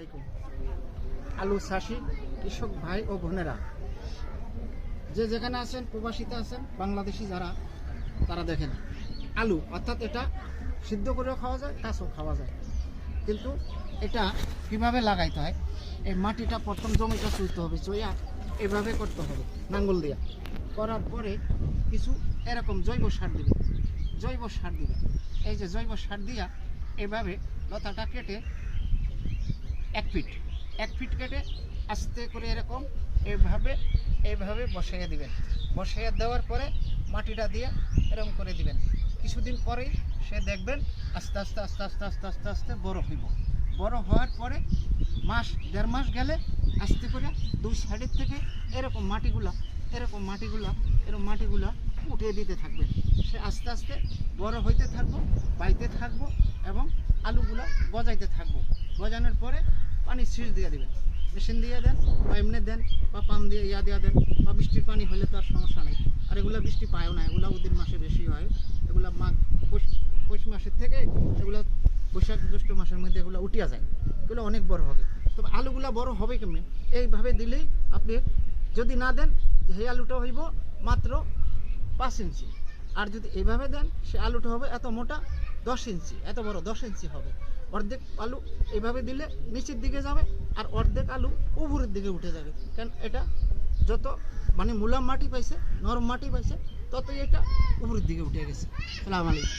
আলাইকুম। আলু চাষি কৃষক ভাই ও বোনেরা, যে যেখানে আছেন, প্রবাসীতে আছেন, বাংলাদেশি যারা, তারা দেখেন আলু অর্থাৎ এটা সিদ্ধ করেও খাওয়া যায়, কাঁচাও খাওয়া যায়। কিন্তু এটা কিভাবে লাগাইতে হয়, এই মাটিটা প্রথম জমিটা চুইতে হবে, চুইয়া এভাবে করতে হবে নাঙ্গল দিয়া। করার পরে কিছু এরকম জৈব সার দিবে, এই যে জৈব সার দিয়া এভাবে লতাটা কেটে 1 ফিট কেটে আস্তে করে এরকম এইভাবে বসাইয়া দিবেন। বসাইয়া দেওয়ার পরে মাটিটা দিয়ে এরকম করে দিবেন। কিছুদিন পরেই সে দেখবেন আস্তে আস্তে আস্তে আস্তে আস্তে আস্তে আস্তে বড় হইব। বড় হওয়ার পরে দেড় মাস গেলে আস্তে করে দুই সাইডের থেকে এরকম মাটিগুলা উঠিয়ে দিতে থাকবেন। সে আস্তে আস্তে বড় হইতে থাকবো, পাইতে থাকবো এবং আলুগুলা গজাইতে থাকবো। গজানোর পরে পানি সেচ দিয়ে দিবেন, মেশিন দিয়ে দেন বা এমনি দেন বা পান দিয়ে দেওয়া দেন, বা বৃষ্টির পানি হলে তো আর সমস্যা নেই। আর এগুলো বৃষ্টি পায়ও না, এগুলো ওদের মাসে বেশি হয়। এগুলো পৌষ মাসের থেকে এগুলো বৈশাখ জ্যৈষ্ঠ মাসের মধ্যে এগুলো উঠিয়া যায়, এগুলো অনেক বড় হবে। তবে আলুগুলা বড় হবে কেমনি, এইভাবে দিলেই আপনি যদি না দেন যে এই আলুটা হইব মাত্র 5 ইঞ্চি, আর যদি এইভাবে দেন সে আলুটা হবে এত মোটা 10 ইঞ্চি, এত বড় 10 ইঞ্চি হবে। অর্ধেক আলু এইভাবে দিলে নিচের দিকে যাবে, আর অর্ধেক আলু উপরের দিকে উঠে যাবে। কারণ এটা যত মুলাম মাটি পাইছে, নরম মাটি পাইছে, ততই এটা উপরের দিকে উঠে গেছে। আসসালামু আলাইকুম।